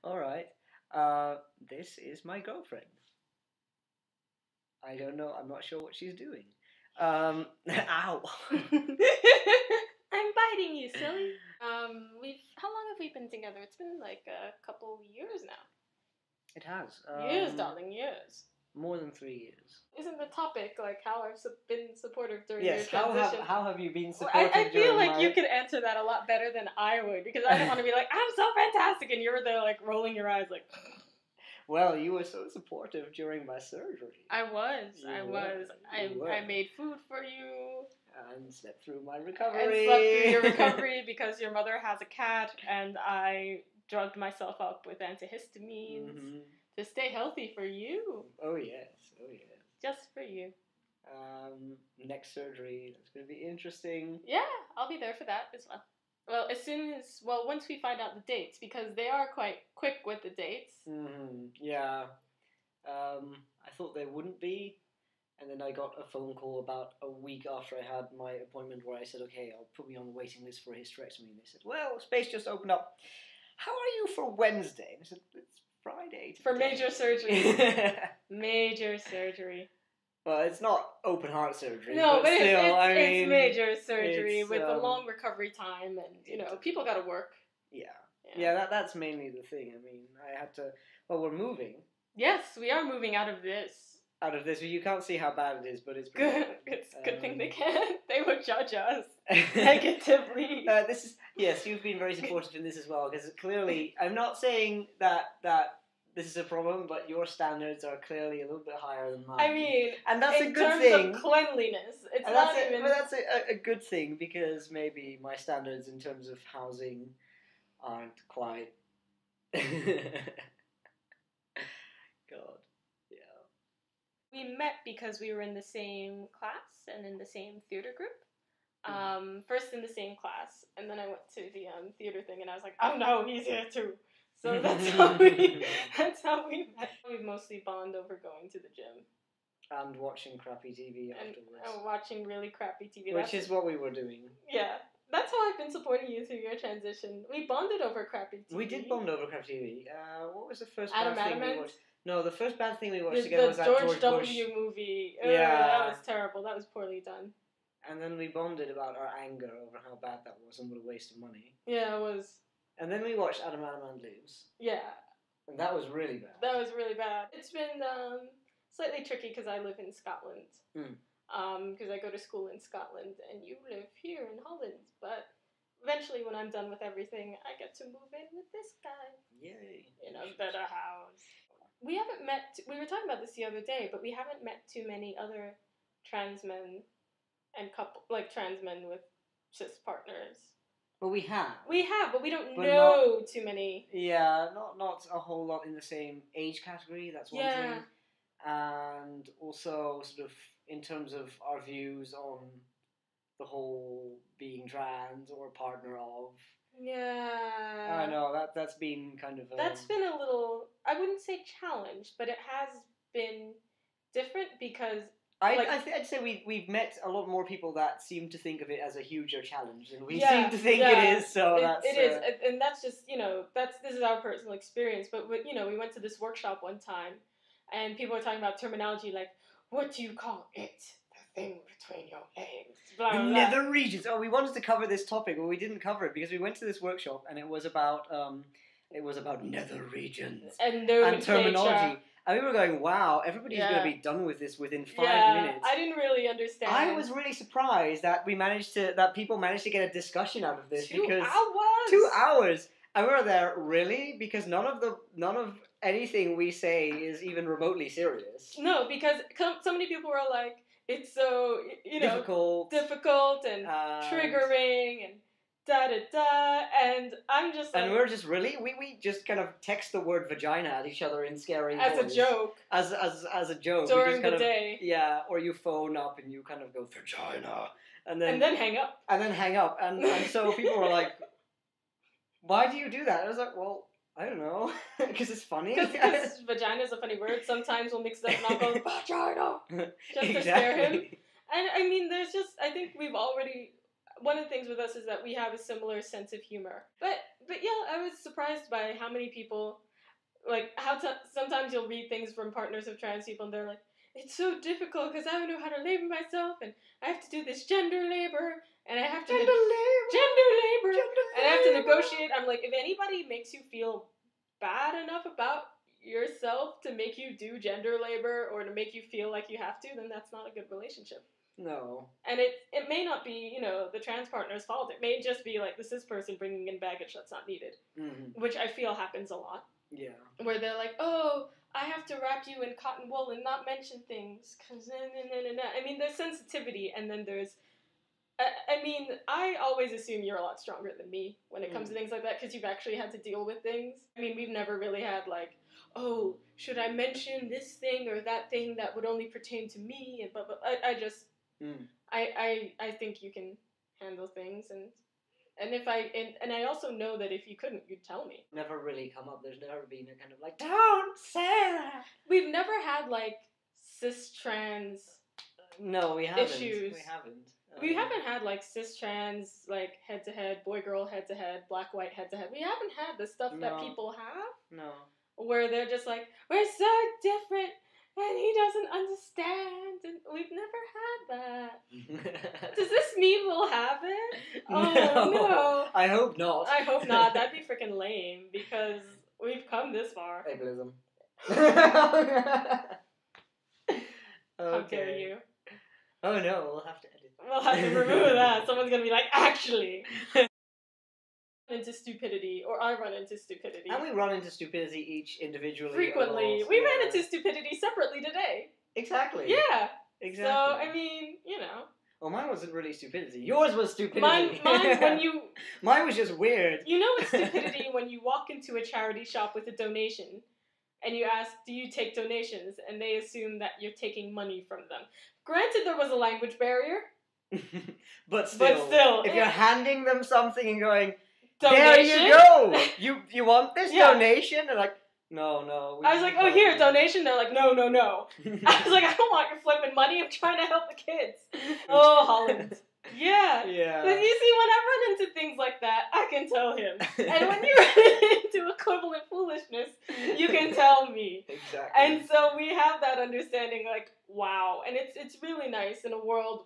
Alright. This is my girlfriend. I don't know, I'm not sure what she's doing. Ow! I'm biting you, silly. How long have we been together? It's been like a couple years now. It has. Years, darling, years. More than 3 years. Isn't the topic like how I've been supportive during Yes, your transition? how have you been supportive I feel like my... you could answer that a lot better than I would, because I don't want to be like, I'm so fantastic, and you're there like rolling your eyes like... Well, you were so supportive during my surgery. I made food for you. And slept through my recovery. And slept through your recovery because your mother has a cat, and I drugged myself up with antihistamines to stay healthy for you. Oh yes. Just for you. Next surgery, that's going to be interesting. Yeah, I'll be there for that as well. Well, once we find out the dates, because they are quite quick with the dates. Yeah. I thought they wouldn't be. And then I got a phone call about a week after I had my appointment where I said, okay, I'll put me on the waiting list for a hysterectomy. And they said, well, space just opened up. How are you for Wednesday? And I said, it's Friday today. For major surgery. Major surgery. Well, it's not open heart surgery. No, but still, it's major surgery with a long recovery time, and people got to work. Yeah. That's mainly the thing. I mean, I had to. Well, we're moving. Yes, we are moving out of this. You can't see how bad it is, but it's good. It's a good thing they can't. They would judge us negatively. Yes, you've been very supportive in this as well, because clearly, I'm not saying that this is a problem, but your standards are clearly a little bit higher than mine. I mean, and that's a good thing. In terms of cleanliness, it's and not that's even... But that's a good thing, because maybe my standards in terms of housing aren't quite... God, yeah. We met because we were in the same class and in the same theater group. First in the same class, and then I went to the theater thing, and I was like, oh no, he's here too. So that's how we met. We mostly bond over going to the gym. And watching crappy TV afterwards. And watching really crappy TV. Which is what we were doing. Yeah. That's how I've been supporting you through your transition. We bonded over crappy TV. We did bond over crappy TV. What was the first bad thing we watched? No, the first bad thing we watched together was that George W. Bush movie. Yeah. That was terrible. That was poorly done. And then we bonded about our anger over how bad that was and what a waste of money. Yeah, it was. And then we watched Adam Lives. Yeah. And that was really bad. That was really bad. It's been slightly tricky because I live in Scotland. Because I go to school in Scotland and you live here in Holland. But eventually when I'm done with everything, I get to move in with this guy. Yay. In a better house. We haven't met, we were talking about this the other day, but we haven't met too many other trans men and trans men with cis partners. Well, we have. We have, but we don't know too many. Yeah, not a whole lot in the same age category, that's one thing. And also, sort of, in terms of our views on the whole being trans or partner of. Yeah. I know, that's been kind of a... That's been a little, I wouldn't say challenge, but it has been different because... I'd say we've met a lot more people that seem to think of it as a huger challenge than we seem to think it is. So it is, and that's just this is our personal experience. But we went to this workshop one time, and people were talking about terminology like, what do you call it? The thing between your legs. Blah, blah, blah. Nether regions. Oh, we wanted to cover this topic, but we didn't cover it because we went to this workshop and it was about nether regions and terminology. And we were going, wow, everybody's going to be done with this within 5 minutes. I didn't really understand. I was really surprised that people managed to get a discussion out of this. 2 because hours? 2 hours! And we were there, really? Because none of anything we say is even remotely serious. No, because so many people were like, it's so, difficult and triggering and da-da-da, and I'm just like... And we're just really... We just kind of text the word vagina at each other in scary voice. As a joke. As a joke. During the day. Yeah, or you phone up and you kind of go, vagina. And then hang up. And so people were like, why do you do that? I was like, well, I don't know. Because it's funny. Because vagina is a funny word. Sometimes we'll mix it up and I'll go, vagina! Just to scare him. And I mean, I think we've already... One of the things with us is that we have a similar sense of humor. But yeah, I was surprised by how many people... like how sometimes you'll read things from partners of trans people and they're like, it's so difficult because I don't know how to label myself and I have to do this gender labor and I have to gender labor and I have to negotiate. I'm like, if anybody makes you feel bad enough about yourself to make you do gender labor or to make you feel like you have to, then that's not a good relationship. No. And it may not be, you know, the trans partner's fault. It may just be like the cis person bringing in baggage that's not needed, which I feel happens a lot. Yeah. Where they're like, oh, I have to wrap you in cotton wool and not mention things. Cause I mean, there's sensitivity, and then there's... I mean, I always assume you're a lot stronger than me when it comes to things like that, because you've actually had to deal with things. I mean, we've never really had, like, oh, should I mention this thing or that thing that would only pertain to me? And but I just... I think you can handle things, and if and I also know that if you couldn't, you'd tell me. Never really come up. There's never been a kind of like, don't say that. We've never had like cis trans. No, we haven't. Issues. We haven't. We haven't had like cis trans like head to head, boy girl head to head, black white head to head. We haven't had the stuff that people have. No. Where they're just like, we're so different. And he doesn't understand, and we've never had that. Does this mean we'll have it? Oh, no. I hope not. I hope not. That'd be freaking lame, because we've come this far. Ableism. How dare you? Oh no, we'll have to edit. We'll have to remove that. Someone's gonna be like, actually. Into stupidity, or I run into stupidity. And we run into stupidity each individually. Frequently. We ran into stupidity separately today. Exactly. Yeah. Exactly. So, I mean, you know. Well, mine wasn't really stupidity. Yours was stupidity. Mine's when you... Mine was just weird. You know it's stupidity when you walk into a charity shop with a donation, and you ask, do you take donations? And they assume that you're taking money from them. Granted, there was a language barrier. But still. If you're handing them something and going... Donation? There you go! You want this donation? And like, no. I was like, oh, here, donation. They're like, no. I was like, I don't want your flipping money. I'm trying to help the kids. Oh, Holland. Yeah. But you see, when I run into things like that, I can tell him. And when you run into equivalent foolishness, you can tell me. Exactly. And so we have that understanding, like, wow. And it's really nice in a world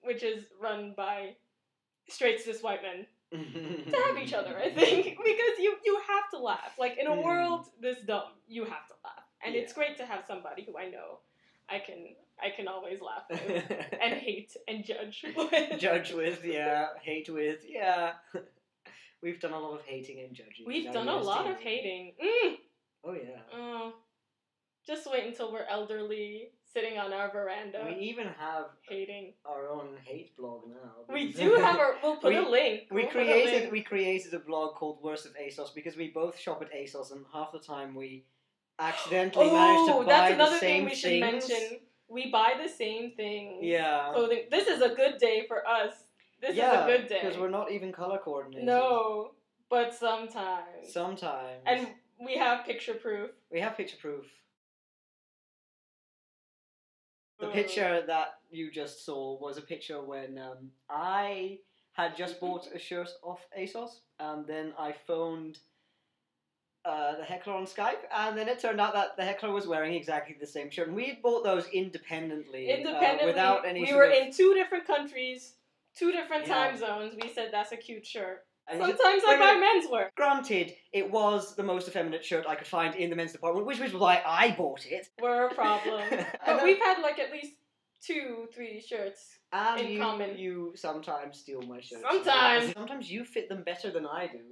which is run by straight cis white men. To have each other, I think, because you have to laugh. Like, in a world this dumb, you have to laugh, and it's great to have somebody who I know I can always laugh with and hate and judge with. Hate with, We've done a lot of hating and judging. We've done a lot of hating. Oh yeah. Oh, just wait until we're elderly, sitting on our veranda. We even have hating our own hate blog now. We do have our... We'll put a link. We created a blog called Worst of ASOS because we both shop at ASOS, and half the time we accidentally manage to buy the same things. Should mention. We buy the same things. Yeah. Clothing. This is a good day for us. This is a good day. Because we're not even color coordinated. No, but sometimes. Sometimes. And we have picture proof. The picture that you just saw was a picture when I had just bought a shirt off ASOS, and then I phoned the Heckler on Skype, and then it turned out that the Heckler was wearing exactly the same shirt, and we had bought those independently. Without any we were in 2 different countries, 2 different time zones. We said, that's a cute shirt. And sometimes I buy menswear. Granted, it was the most effeminate shirt I could find in the men's department, which was why I bought it. We're a problem. But we've had like at least 2-3 shirts in common. You sometimes steal my shirts. Sometimes you fit them better than I do.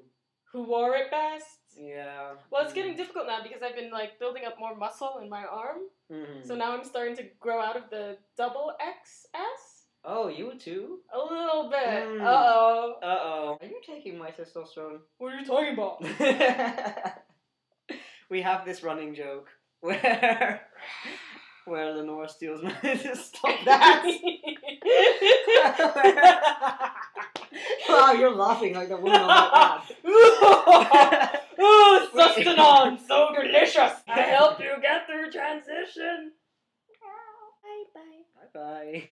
Who wore it best? Yeah. Well, it's getting difficult now because I've been like building up more muscle in my arm. Mm-hmm. So now I'm starting to grow out of the double XS. Oh, you too? A little bit. Uh-oh. Are you taking my testosterone? What are you talking about? We have this running joke where Lenore steals my... Stop that! Wow, you're laughing like the woman on that ad. Ooh, sustenance, so delicious! I helped you get through transition. Bye-bye. Bye-bye.